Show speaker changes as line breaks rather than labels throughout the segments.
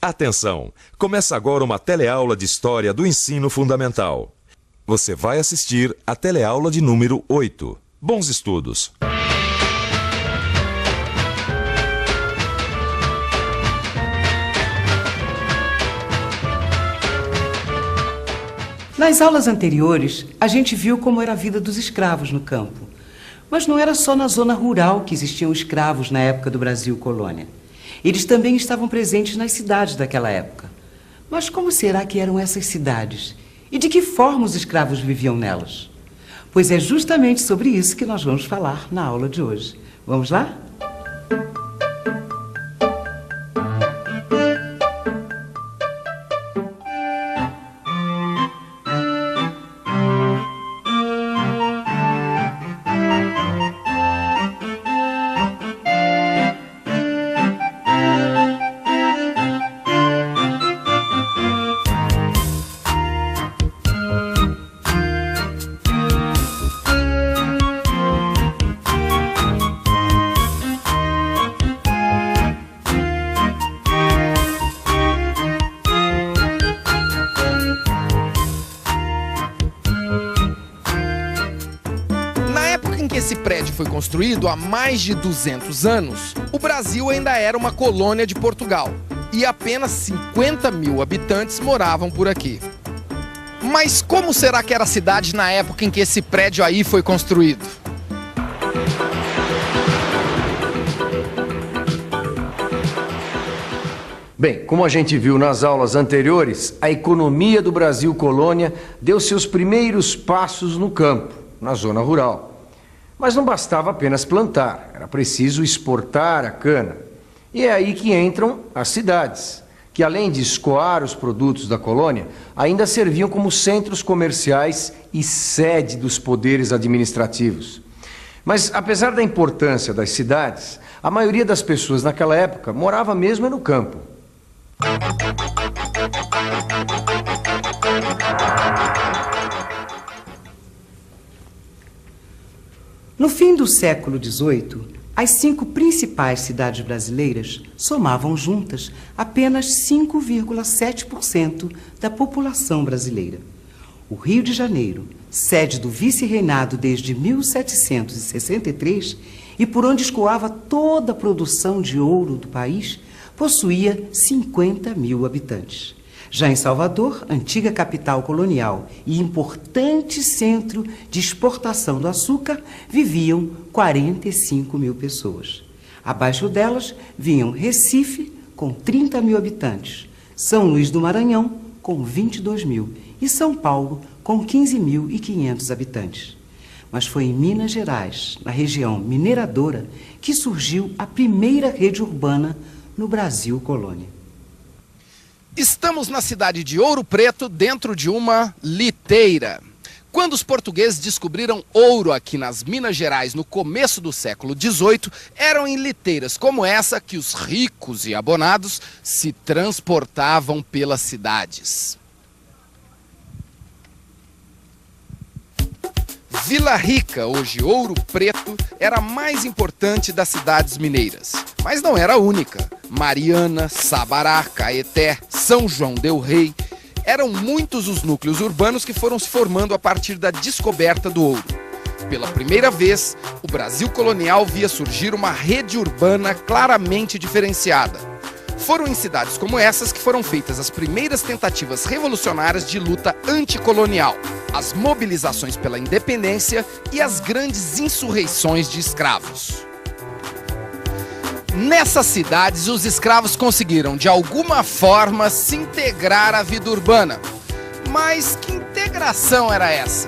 Atenção! Começa agora uma teleaula de História do Ensino Fundamental. Você vai assistir a teleaula de número 8. Bons estudos!
Nas aulas anteriores, a gente viu como era a vida dos escravos no campo. Mas não era só na zona rural que existiam escravos na época do Brasil colônia. Eles também estavam presentes nas cidades daquela época. Mas como será que eram essas cidades? E de que forma os escravos viviam nelas? Pois é justamente sobre isso que nós vamos falar na aula de hoje. Vamos lá?
Esse prédio foi construído há mais de 200 anos. O Brasil ainda era uma colônia de Portugal e apenas 50 mil habitantes moravam por aqui. Mas como será que era a cidade na época em que esse prédio aí foi construído?
Bem, como a gente viu nas aulas anteriores, a economia do Brasil colônia deu seus primeiros passos no campo, na zona rural. Mas não bastava apenas plantar, era preciso exportar a cana. E é aí que entram as cidades, que além de escoar os produtos da colônia, ainda serviam como centros comerciais e sede dos poderes administrativos. Mas apesar da importância das cidades, a maioria das pessoas naquela época morava mesmo no campo.
No fim do século XVIII, as 5 principais cidades brasileiras somavam juntas apenas 5,7% da população brasileira. O Rio de Janeiro, sede do vice-reinado desde 1763 e por onde escoava toda a produção de ouro do país, possuía 50 mil habitantes. Já em Salvador, antiga capital colonial e importante centro de exportação do açúcar, viviam 45 mil pessoas. Abaixo delas vinham Recife, com 30 mil habitantes, São Luís do Maranhão, com 22 mil, e São Paulo, com 15.500 habitantes. Mas foi em Minas Gerais, na região mineradora, que surgiu a primeira rede urbana no Brasil colônia.
Estamos na cidade de Ouro Preto, dentro de uma liteira. Quando os portugueses descobriram ouro aqui nas Minas Gerais no começo do século XVIII, eram em liteiras como essa que os ricos e abonados se transportavam pelas cidades. Vila Rica, hoje Ouro Preto, era a mais importante das cidades mineiras, mas não era a única. Mariana, Sabará, Caeté, São João del Rei, eram muitos os núcleos urbanos que foram se formando a partir da descoberta do ouro. Pela primeira vez, o Brasil colonial via surgir uma rede urbana claramente diferenciada. Foram em cidades como essas que foram feitas as primeiras tentativas revolucionárias de luta anticolonial, as mobilizações pela independência e as grandes insurreições de escravos. Nessas cidades, os escravos conseguiram, de alguma forma, se integrar à vida urbana. Mas que integração era essa?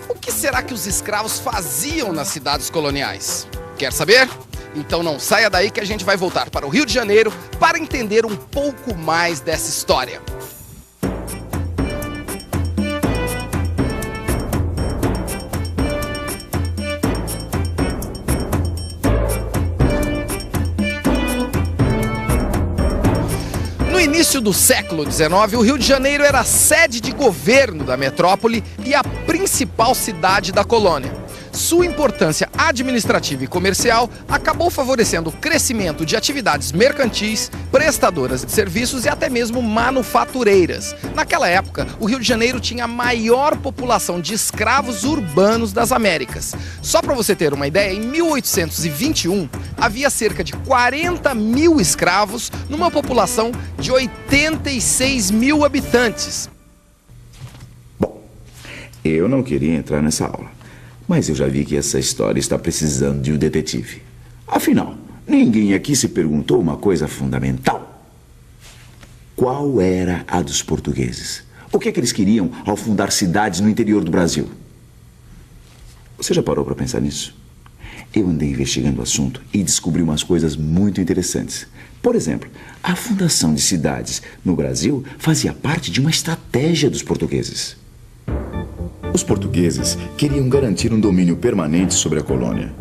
O que será que os escravos faziam nas cidades coloniais? Quer saber? Então não saia daí que a gente vai voltar para o Rio de Janeiro para entender um pouco mais dessa história. No início do século XIX, o Rio de Janeiro era a sede de governo da metrópole e a principal cidade da colônia. Sua importância administrativa e comercial acabou favorecendo o crescimento de atividades mercantis, prestadoras de serviços e até mesmo manufatureiras. Naquela época, o Rio de Janeiro tinha a maior população de escravos urbanos das Américas. Só para você ter uma ideia, em 1821 havia cerca de 40 mil escravos numa população de 86 mil habitantes.
Bom, eu não queria entrar nessa aula, mas eu já vi que essa história está precisando de um detetive. Afinal, ninguém aqui se perguntou uma coisa fundamental. Qual era a dos portugueses? O que é que eles queriam ao fundar cidades no interior do Brasil? Você já parou para pensar nisso? Eu andei investigando o assunto e descobri umas coisas muito interessantes. Por exemplo, a fundação de cidades no Brasil fazia parte de uma estratégia dos portugueses. Os portugueses queriam garantir um domínio permanente sobre a colônia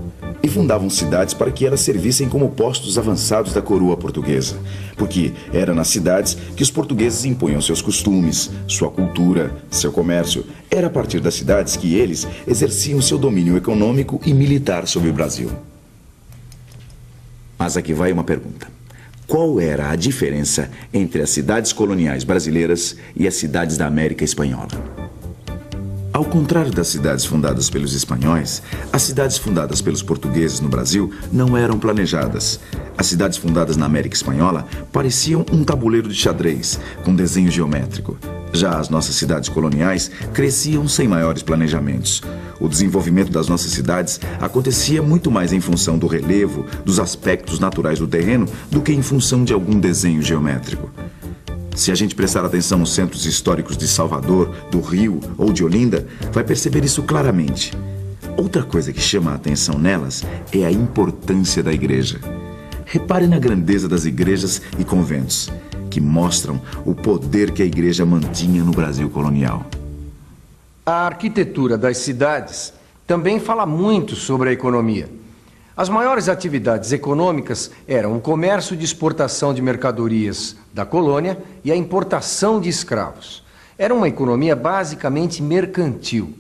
e fundavam cidades para que elas servissem como postos avançados da coroa portuguesa, porque era nas cidades que os portugueses impunham seus costumes, sua cultura, seu comércio. Era a partir das cidades que eles exerciam seu domínio econômico e militar sobre o Brasil. Mas aqui vai uma pergunta. Qual era a diferença entre as cidades coloniais brasileiras e as cidades da América Espanhola? Ao contrário das cidades fundadas pelos espanhóis, as cidades fundadas pelos portugueses no Brasil não eram planejadas. As cidades fundadas na América Espanhola pareciam um tabuleiro de xadrez, com desenho geométrico. Já as nossas cidades coloniais cresciam sem maiores planejamentos. O desenvolvimento das nossas cidades acontecia muito mais em função do relevo, dos aspectos naturais do terreno, do que em função de algum desenho geométrico. Se a gente prestar atenção nos centros históricos de Salvador, do Rio ou de Olinda, vai perceber isso claramente. Outra coisa que chama a atenção nelas é a importância da igreja. Repare na grandeza das igrejas e conventos, que mostram o poder que a igreja mantinha no Brasil colonial.
A arquitetura das cidades também fala muito sobre a economia. As maiores atividades econômicas eram o comércio de exportação de mercadorias da colônia e a importação de escravos. Era uma economia basicamente mercantil.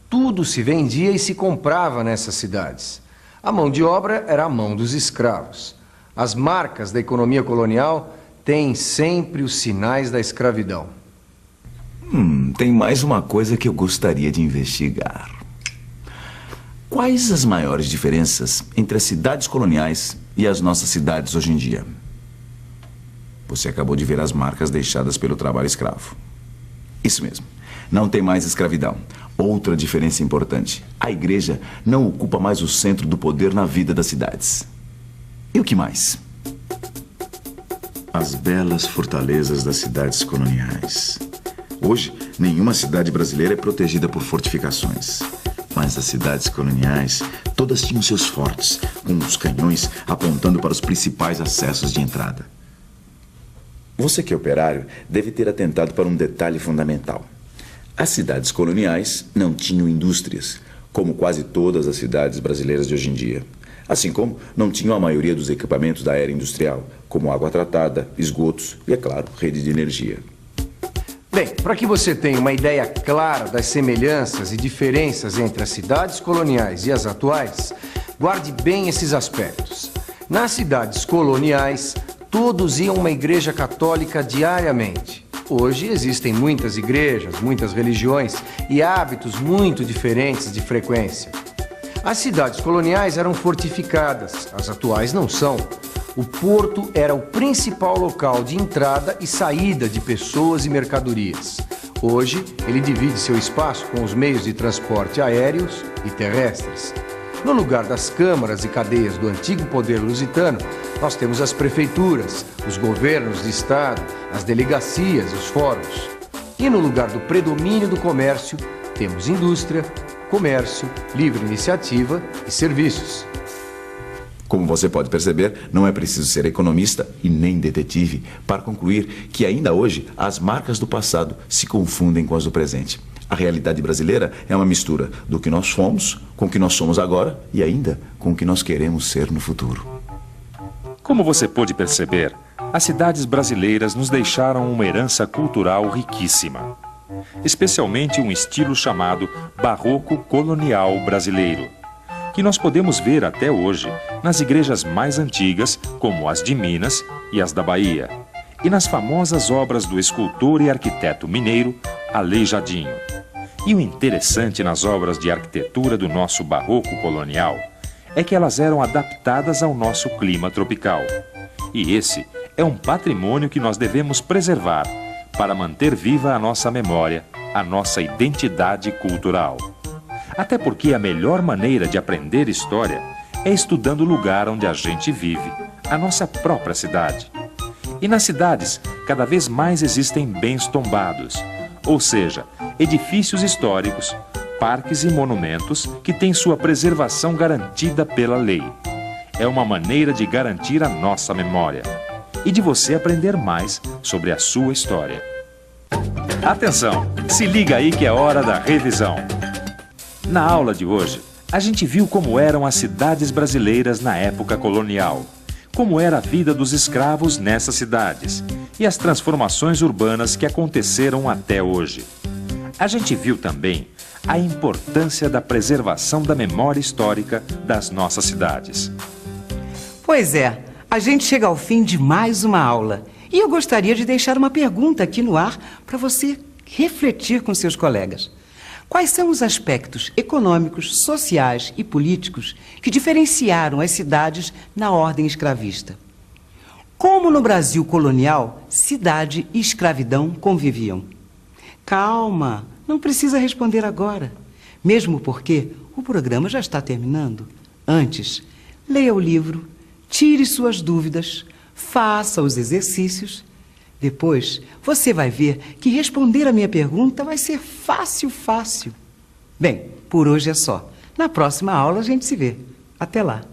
Tudo se vendia e se comprava nessas cidades. A mão de obra era a mão dos escravos. As marcas da economia colonial têm sempre os sinais da escravidão.
Tem mais uma coisa que eu gostaria de investigar. Quais as maiores diferenças entre as cidades coloniais e as nossas cidades hoje em dia? Você acabou de ver as marcas deixadas pelo trabalho escravo. Isso mesmo, não tem mais escravidão. Outra diferença importante: a igreja não ocupa mais o centro do poder na vida das cidades. E o que mais? As belas fortalezas das cidades coloniais. Hoje, nenhuma cidade brasileira é protegida por fortificações. Mas as cidades coloniais, todas tinham seus fortes, com os canhões apontando para os principais acessos de entrada. Você que é operário deve ter atentado para um detalhe fundamental. As cidades coloniais não tinham indústrias, como quase todas as cidades brasileiras de hoje em dia. Assim como não tinham a maioria dos equipamentos da era industrial, como água tratada, esgotos e, é claro, rede de energia.
Bem, para que você tenha uma ideia clara das semelhanças e diferenças entre as cidades coloniais e as atuais, guarde bem esses aspectos. Nas cidades coloniais, todos iam a uma igreja católica diariamente. Hoje existem muitas igrejas, muitas religiões e hábitos muito diferentes de frequência. As cidades coloniais eram fortificadas, as atuais não são. O porto era o principal local de entrada e saída de pessoas e mercadorias. Hoje, ele divide seu espaço com os meios de transporte aéreos e terrestres. No lugar das câmaras e cadeias do antigo poder lusitano, nós temos as prefeituras, os governos de estado, as delegacias e os fóruns. E no lugar do predomínio do comércio, temos indústria, comércio, livre iniciativa e serviços.
Como você pode perceber, não é preciso ser economista e nem detetive para concluir que ainda hoje as marcas do passado se confundem com as do presente. A realidade brasileira é uma mistura do que nós fomos, com o que nós somos agora e ainda com o que nós queremos ser no futuro.
Como você pôde perceber, as cidades brasileiras nos deixaram uma herança cultural riquíssima, especialmente um estilo chamado barroco colonial brasileiro. que nós podemos ver até hoje nas igrejas mais antigas, como as de Minas e as da Bahia, e nas famosas obras do escultor e arquiteto mineiro Aleijadinho. E o interessante nas obras de arquitetura do nosso barroco colonial é que elas eram adaptadas ao nosso clima tropical. E esse é um patrimônio que nós devemos preservar para manter viva a nossa memória, a nossa identidade cultural. Até porque a melhor maneira de aprender história é estudando o lugar onde a gente vive, a nossa própria cidade. E nas cidades, cada vez mais existem bens tombados, ou seja, edifícios históricos, parques e monumentos que têm sua preservação garantida pela lei. É uma maneira de garantir a nossa memória e de você aprender mais sobre a sua história. Atenção, se liga aí que é hora da revisão. Na aula de hoje, a gente viu como eram as cidades brasileiras na época colonial, como era a vida dos escravos nessas cidades e as transformações urbanas que aconteceram até hoje. A gente viu também a importância da preservação da memória histórica das nossas cidades.
Pois é, a gente chega ao fim de mais uma aula. E eu gostaria de deixar uma pergunta aqui no ar para você refletir com seus colegas. Quais são os aspectos econômicos, sociais e políticos que diferenciaram as cidades na ordem escravista? Como no Brasil colonial, cidade e escravidão conviviam? Calma, não precisa responder agora, mesmo porque o programa já está terminando. Antes, leia o livro, tire suas dúvidas, faça os exercícios. Depois, você vai ver que responder a minha pergunta vai ser fácil, fácil. Bem, por hoje é só. Na próxima aula a gente se vê. Até lá.